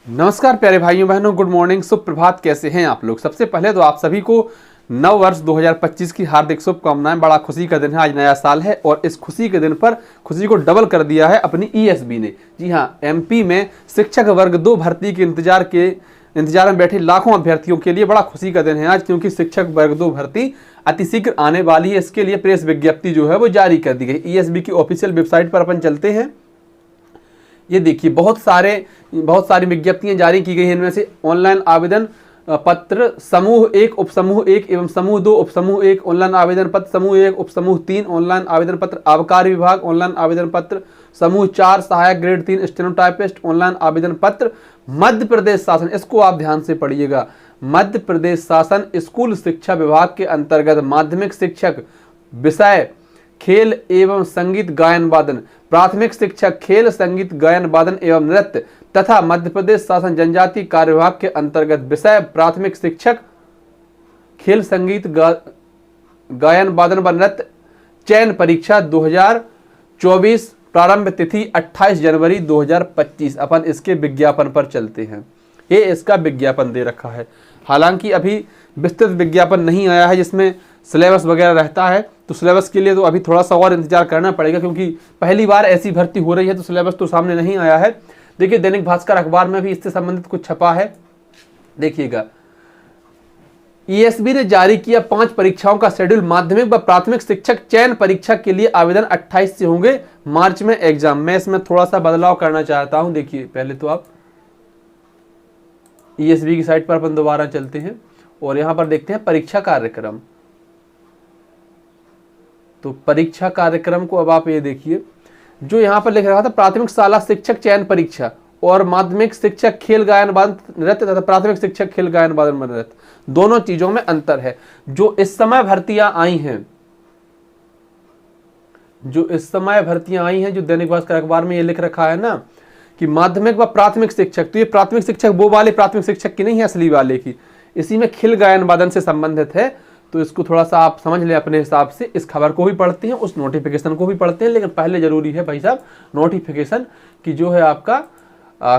नमस्कार प्यारे भाइयों बहनों, गुड मॉर्निंग, सुप्रभात। कैसे हैं आप लोग। सबसे पहले तो आप सभी को नव वर्ष 2025 की हार्दिक शुभकामनाएं। बड़ा खुशी का दिन है, आज नया साल है और इस खुशी के दिन पर खुशी को डबल कर दिया है अपनी ईएसबी ने। जी हाँ, एमपी में शिक्षक वर्ग 2 भर्ती के इंतजार में बैठे लाखों अभ्यर्थियों के लिए बड़ा खुशी का दिन है आज, क्योंकि शिक्षक वर्ग 2 भर्ती अतिशीघ्र आने वाली है। इसके लिए प्रेस विज्ञप्ति जो है वो जारी कर दी गई। ईएसबी की ऑफिशियल वेबसाइट पर अपन चलते हैं। ये देखिए, बहुत सारी विज्ञप्तियां जारी की गई हैं। इनमें से ऑनलाइन आवेदन पत्र समूह 1 उपसमूह 1 एवं समूह 2 उपसमूह 1, ऑनलाइन आवेदन पत्र समूह 1 उपसमूह 3, ऑनलाइन आवेदन पत्र आबकारी विभाग, ऑनलाइन आवेदन पत्र समूह 4 सहायक ग्रेड 3 स्टेनोटाइपिस्ट, ऑनलाइन आवेदन पत्र मध्य प्रदेश शासन। इसको आप ध्यान से पढ़िएगा। मध्य प्रदेश शासन स्कूल शिक्षा विभाग के अंतर्गत माध्यमिक शिक्षक विषय खेल एवं संगीत गायन वादन, प्राथमिक शिक्षक खेल संगीत गायन वादन एवं नृत्य तथा मध्य प्रदेश शासन जनजाति कार्य विभाग के अंतर्गत विषय प्राथमिक शिक्षक खेल संगीत गायन वादन व नृत्य चयन परीक्षा 2024, प्रारंभ तिथि 28 जनवरी 2025। अपन इसके विज्ञापन पर चलते हैं। ये इसका विज्ञापन दे रखा है। हालांकि अभी विस्तृत विज्ञापन नहीं आया है जिसमें सिलेबस वगैरह रहता है, तो सिलेबस के लिए तो अभी थोड़ा सा और इंतजार करना पड़ेगा, क्योंकि पहली बार ऐसी भर्ती हो रही है तो सिलेबस तो सामने नहीं आया है। देखिए, दैनिक भास्कर अखबार में भी इससे संबंधित कुछ छपा है, देखिएगा। ईएसबी ने जारी किया 5 परीक्षाओं का शेड्यूल। माध्यमिक व प्राथमिक शिक्षक चयन परीक्षा के लिए आवेदन 28 से होंगे, मार्च में एग्जाम। मैं इसमें थोड़ा सा बदलाव करना चाहता हूं। देखिए, पहले तो आप ईएसबी की साइट पर अपन दोबारा चलते हैं और यहां पर देखते हैं परीक्षा कार्यक्रम। तो परीक्षा कार्यक्रम को अब आप ये देखिए, जो यहाँ पर लिख रहा था प्राथमिक शाला शिक्षक चयन परीक्षा और माध्यमिक शिक्षक खेल गायन वादन नृत्य तथा प्राथमिक शिक्षक खेल गायन वादन नृत्य, दोनों चीजों में अंतर है। जो इस समय भर्तियां आई हैं, जो दैनिक भास्कर अखबार में ये लिख रखा है ना कि माध्यमिक व प्राथमिक शिक्षक, तो ये प्राथमिक शिक्षक वो वाले प्राथमिक शिक्षक की नहीं है, असली वाले की। इसी में खेल गायन वादन से संबंधित है, तो इसको थोड़ा सा आप समझ लें अपने हिसाब से। इस खबर को भी पढ़ते हैं, उस नोटिफिकेशन को भी पढ़ते हैं, लेकिन पहले जरूरी है भाई साहब नोटिफिकेशन की जो है आपका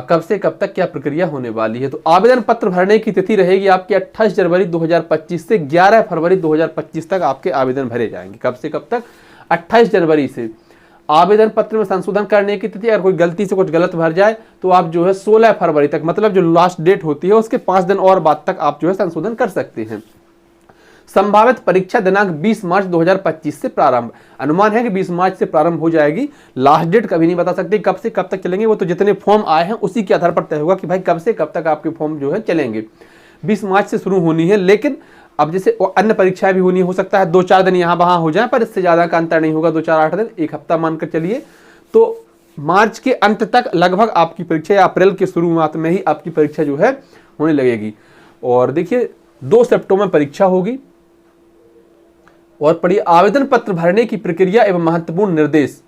कब से कब तक क्या प्रक्रिया होने वाली है। तो आवेदन पत्र भरने की तिथि रहेगी आपकी 28 जनवरी 2025 से 11 फरवरी 2025 तक आपके आवेदन भरे जाएंगे। कब से कब तक? 28 जनवरी से। आवेदन पत्र में संशोधन करने की तिथि, अगर कोई गलती से कुछ गलत भर जाए तो आप जो है 16 फरवरी तक, मतलब जो लास्ट डेट होती है उसके 5 दिन और बाद तक आप जो है संशोधन कर सकते हैं। संभावित परीक्षा दिनांक 20 मार्च 2025 से प्रारंभ। अनुमान है कि 20 मार्च से प्रारंभ हो जाएगी। लास्ट डेट कभी नहीं बता सकते कब से कब तक चलेंगे, वो तो जितने फॉर्म आए हैं उसी के आधार पर तय होगा कि भाई कब से कब तक आपके फॉर्म जो है चलेंगे। 20 मार्च से शुरू होनी है, लेकिन अब जैसे अन्य परीक्षाएं भी होनी हो सकता है 2-4 दिन यहाँ वहां हो जाए, पर इससे ज्यादा का अंतर नहीं होगा। 2-4-8 दिन, 1 हफ्ता मानकर चलिए। तो मार्च के अंत तक लगभग आपकी परीक्षा, या अप्रैल के शुरुआत में ही आपकी परीक्षा जो है होने लगेगी। और देखिए 2 सितंबर में परीक्षा होगी। और पढ़िए, आवेदन पत्र भरने की प्रक्रिया एवं महत्वपूर्ण निर्देश।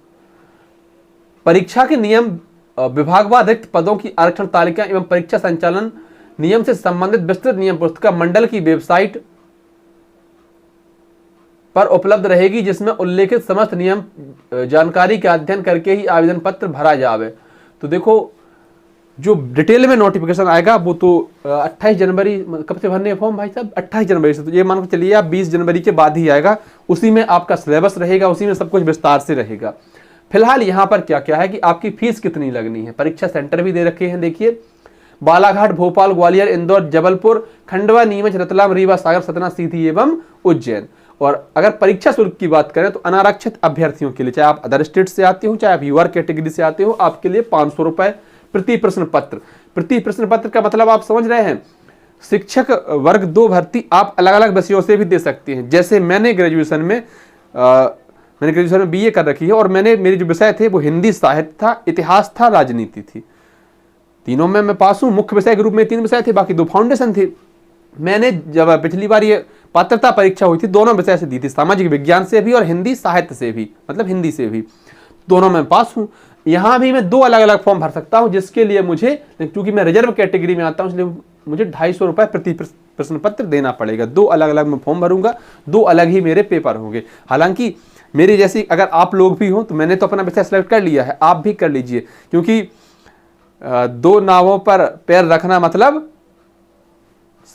परीक्षा के नियम, विभागवार रिक्त पदों की आरक्षण तालिका एवं परीक्षा संचालन नियम से संबंधित विस्तृत नियम पुस्तिका मंडल की वेबसाइट पर उपलब्ध रहेगी, जिसमें उल्लेखित समस्त नियम जानकारी का अध्ययन करके ही आवेदन पत्र भरा जावे। तो देखो, जो डिटेल में नोटिफिकेशन आएगा वो तो 28 जनवरी, कब से भरने फॉर्म भाई साहब? 28 जनवरी से। तो ये मान के चलिए आप 20 जनवरी के बाद ही आएगा। उसी में आपका सिलेबस रहेगा, उसी में सब कुछ विस्तार से रहेगा। फिलहाल यहाँ पर क्या क्या है कि आपकी फीस कितनी लगनी है। परीक्षा सेंटर भी दे रखे हैं, देखिए। बालाघाट, भोपाल, ग्वालियर, इंदौर, जबलपुर, खंडवा, नीमच, रतलाम, रीवा, सागर, सतना, सीधी एवं उज्जैन। और अगर परीक्षा शुल्क की बात करें तो अनारक्षित अभ्यर्थियों के लिए, चाहे आप अदर स्टेट से आते हो, चाहे आप यूआर कैटेगरी से आते हो, आपके लिए 500 रुपए प्रति प्रश्न पत्र। प्रति प्रश्न पत्र का मतलब आप समझ रहे हैं। शिक्षक वर्ग 2 भर्ती आप अलग अलग विषयों से भी दे सकते हैं। जैसे मैंने ग्रेजुएशन में बीए कर रखी है और मेरे जो विषय थे वो हिंदी साहित्य था, इतिहास था, राजनीति थी। तीनों में मैं पास हूं। मुख्य विषय के रूप में 3 विषय थे, बाकी 2 फाउंडेशन थे। मैंने जब पिछली बार ये पात्रता परीक्षा हुई थी, दोनों विषय से दी थी, सामाजिक विज्ञान से भी और हिंदी साहित्य से भी, मतलब हिंदी से भी। दोनों में पास हूं। यहां भी मैं 2 अलग अलग फॉर्म भर सकता हूं, जिसके लिए मुझे, क्योंकि मैं रिजर्व कैटेगरी में आता हूं, इसलिए मुझे 250 रुपए प्रति प्रश्न पत्र देना पड़ेगा। 2 अलग अलग मैं फॉर्म भरूंगा, 2 अलग ही मेरे पेपर होंगे। हालांकि मेरी जैसी अगर आप लोग भी हो तो मैंने तो अपना विषय सेलेक्ट कर लिया है, आप भी कर लीजिए, क्योंकि दो नावों पर पैर रखना मतलब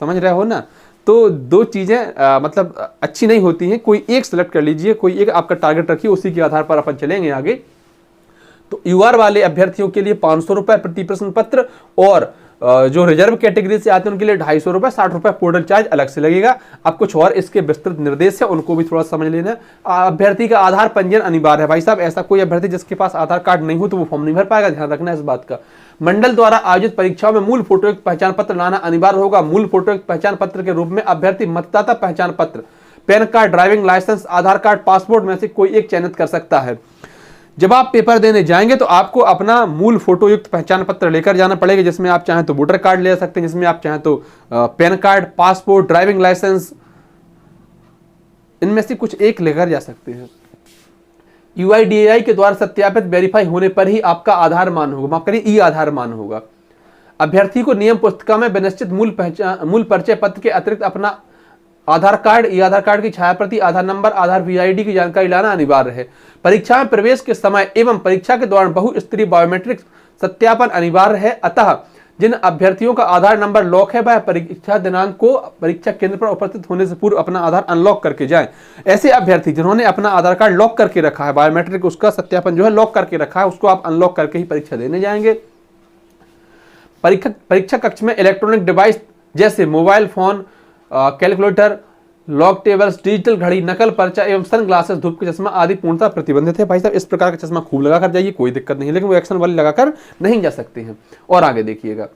समझ रहे हो ना। तो दो चीजें मतलब अच्छी नहीं होती हैं, कोई एक सिलेक्ट कर लीजिए, कोई एक आपका टारगेट रखिए, उसी के आधार पर अपन चलेंगे आगे। तो यूआर वाले अभ्यर्थियों के लिए 500 रुपए प्रति प्रश्न पत्र, और जो रिजर्व कैटेगरी से आते हैं उनके लिए 250 रुपए, 60 रुपए पोर्टल चार्ज अलग से लगेगा। अब कुछ और इसके विस्तृत निर्देश है, उनको भी थोड़ा समझ लेना। अभ्यर्थी का आधार पंजीयन अनिवार्य है। भाई साहब, ऐसा कोई अभ्यर्थी जिसके पास आधार कार्ड नहीं हो तो वो फॉर्म नहीं भर पाएगा, ध्यान रखना इस बात का। मंडल द्वारा आयोजित परीक्षाओं में मूल फोटोयुक्त पहचान पत्र लाना अनिवार्य होगा। मूल फोटोयुक्त पहचान पत्र के रूप में अभ्यर्थी मतदाता पहचान पत्र, पैन कार्ड, ड्राइविंग लाइसेंस, आधार कार्ड, पासपोर्ट में से कोई एक चयनित कर सकता है। जब आप पेपर देने जाएंगे तो आपको अपना मूल फोटो युक्त पहचान पत्र लेकर जाना पड़ेगा, जिसमें आप चाहें तो वोटर कार्ड ले सकते हैं, जिसमें आप चाहें तो PAN card, passport, driving licence, इनमें से कुछ एक लेकर जा सकते हैं। यूआईडीएआई के द्वारा सत्यापित वेरीफाई होने पर ही आपका आधार मान होगा, माफ करिए ई आधार मान होगा। अभ्यर्थी को नियम पुस्तिका में विनिश्चित मूल परिचय पत्र के अतिरिक्त अपना आधार कार्ड, ई आधार कार्ड की छायाप्रति, आधार नंबर, आधार वीआईडी की जानकारी लाना अनिवार्य है। परीक्षा में प्रवेश के समय एवं परीक्षा के दौरान बहुस्तरीय बायोमेट्रिक सत्यापन अनिवार्य है। अतः जिन अभ्यर्थियों का आधार नंबर लॉक है वह परीक्षा दिनांक को परीक्षा केंद्र पर उपस्थित होने से पूर्व अपना आधार अनलॉक करके जाएं। ऐसे अभ्यर्थी जिन्होंने अपना आधार कार्ड लॉक करके रखा है, बायोमेट्रिक उसका सत्यापन जो है लॉक करके रखा है, उसको आप अनलॉक करके ही परीक्षा देने जाएंगे। परीक्षा कक्ष में इलेक्ट्रॉनिक डिवाइस जैसे mobile phone, calculator, log tables, digital घड़ी, नकल पर्चा एवं सनग्लासेस, धूप के चश्मा आदि पूर्णतः प्रतिबंधित है। भाई साहब, इस प्रकार का चश्मा खूब लगाकर जाइए, कोई दिक्कत नहीं है, लेकिन वो एक्शन वाले लगाकर नहीं जा सकते हैं। और आगे देखिएगा,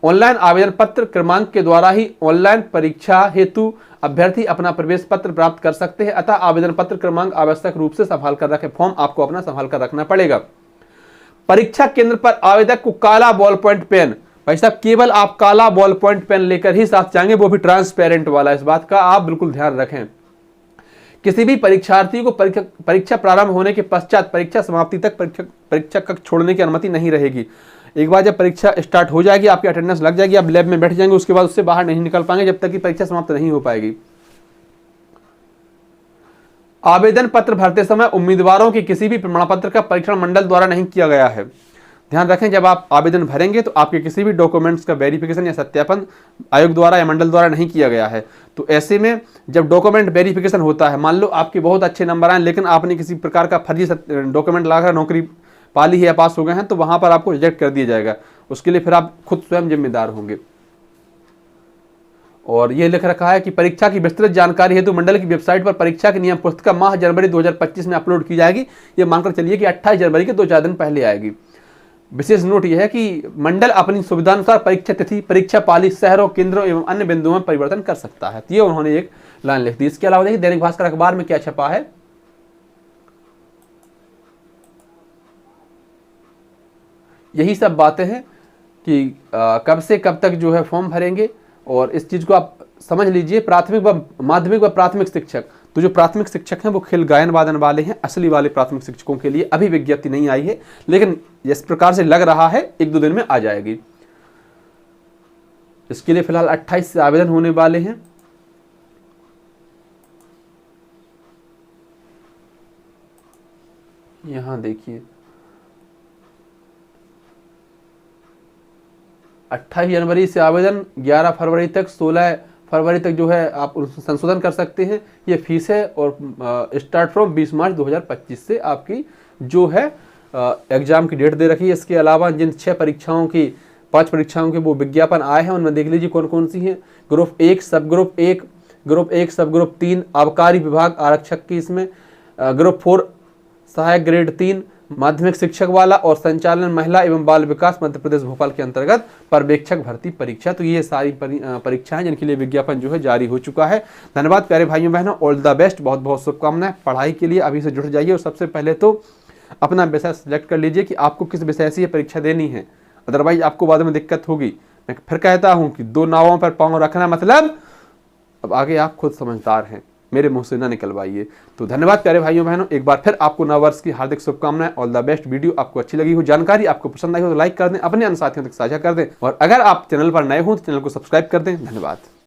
ऑनलाइन आवेदन पत्र क्रमांक के द्वारा ही ऑनलाइन परीक्षा हेतु अभ्यर्थी अपना प्रवेश पत्र प्राप्त कर सकते हैं। अतः आवेदन पत्र क्रमांक आवश्यक रूप से संभाल कर रखें, फॉर्म आपको अपना संभाल कर रखना पड़ेगा। परीक्षा केंद्र पर आवेदक को काला बॉल पॉइंट पेन, भाई साहब केवल आप काला बॉल पॉइंट पेन लेकर ही साथ जाएंगे, वो भी ट्रांसपेरेंट वाला, इस बात का आप बिल्कुल ध्यान रखें। किसी भी परीक्षार्थी को परीक्षा प्रारंभ होने के पश्चात परीक्षा समाप्ति तक परीक्षा कक्ष छोड़ने की अनुमति नहीं रहेगी। एक बार जब परीक्षा स्टार्ट हो जाएगी, आपकी अटेंडेंस लग जाएगी, आप लैब में बैठ जाएंगे, उसके बाद उससे बाहर नहीं निकल पाएंगे जब तक कि परीक्षा समाप्त नहीं हो पाएगी। आवेदन पत्र भरते समय उम्मीदवारों के किसी भी प्रमाण पत्र का परीक्षण मंडल द्वारा नहीं किया गया है। ध्यान रखें, जब आप आवेदन भरेंगे तो आपके किसी भी डॉक्यूमेंट्स का वेरिफिकेशन या सत्यापन आयोग द्वारा या मंडल द्वारा नहीं किया गया है। तो ऐसे में जब डॉक्यूमेंट वेरिफिकेशन होता है, मान लो आपके बहुत अच्छे नंबर आए लेकिन आपने किसी प्रकार का फर्जी डॉक्यूमेंट लगाकर नौकरी पा ली है या पास हो गए हैं, तो वहां पर आपको रिजेक्ट कर दिया जाएगा। उसके लिए फिर आप खुद स्वयं जिम्मेदार होंगे। और ये लिख रखा है कि परीक्षा की विस्तृत जानकारी हेतु मंडल की वेबसाइट पर परीक्षा की नियम पुस्तिका माह जनवरी 2025 में अपलोड की जाएगी। ये मानकर चलिए कि 28 जनवरी के 2-4 दिन पहले आएगी। विशेष नोट यह है कि मंडल अपनी सुविधानुसार परीक्षा तिथि, परीक्षा पाली, शहरों, केंद्रों एवं अन्य बिंदुओं में परिवर्तन कर सकता है। तो ये उन्होंने एक लाइन लिख दी। इसके अलावा देखिए दैनिक भास्कर अखबार में क्या छपा है, यही सब बातें हैं कि कब से कब तक जो है फॉर्म भरेंगे। और इस चीज को आप समझ लीजिए, प्राथमिक व माध्यमिक व प्राथमिक शिक्षक, तो जो प्राथमिक शिक्षक हैं वो खेल गायन वादन वाले हैं, असली वाले प्राथमिक शिक्षकों के लिए अभी विज्ञप्ति नहीं आई है, लेकिन जिस प्रकार से लग रहा है 1-2 दिन में आ जाएगी। इसके लिए फिलहाल 28 से आवेदन होने वाले हैं। यहां देखिए 28 जनवरी से आवेदन, 11 फरवरी तक, 16 फरवरी तक जो है आप संशोधन कर सकते हैं। ये फीस है और स्टार्ट फ्रॉम 20 मार्च 2025 से आपकी जो है एग्जाम की डेट दे रखी है। इसके अलावा जिन 5 परीक्षाओं के वो विज्ञापन आए हैं उनमें देख लीजिए कौन कौन सी हैं। ग्रुप 1, सब ग्रुप 1, ग्रुप 1 सब ग्रुप 3, आबकारी विभाग आरक्षक की, इसमें ग्रुप 4 सहायक ग्रेड 3, माध्यमिक शिक्षक वाला, और संचालन महिला एवं बाल विकास मध्य प्रदेश भोपाल के अंतर्गत पर्यवेक्षक भर्ती परीक्षा। तो ये सारी परीक्षाएं जिनके लिए विज्ञापन जो है जारी हो चुका है। धन्यवाद प्यारे भाइयों बहनों, ऑल द बेस्ट, बहुत बहुत शुभकामनाएं। पढ़ाई के लिए अभी से जुट जाइए और सबसे पहले तो अपना विषय सेलेक्ट कर लीजिए कि आपको किस विषय से ये परीक्षा देनी है, अदरवाइज आपको बाद में दिक्कत होगी। मैं फिर कहता हूं कि 2 नावों पर पांव रखना मतलब, अब आगे आप खुद समझदार हैं, मेरे मुंह से ना निकलवाइए। तो धन्यवाद प्यारे भाइयों बहनों, एक बार फिर आपको नव वर्ष की हार्दिक शुभकामनाएं, ऑल द बेस्ट। वीडियो आपको अच्छी लगी हो, जानकारी आपको पसंद आई हो तो लाइक कर दें, अपने अन्य साथियों तक साझा कर दें, और अगर आप चैनल पर नए हो तो चैनल को सब्सक्राइब कर दें। धन्यवाद।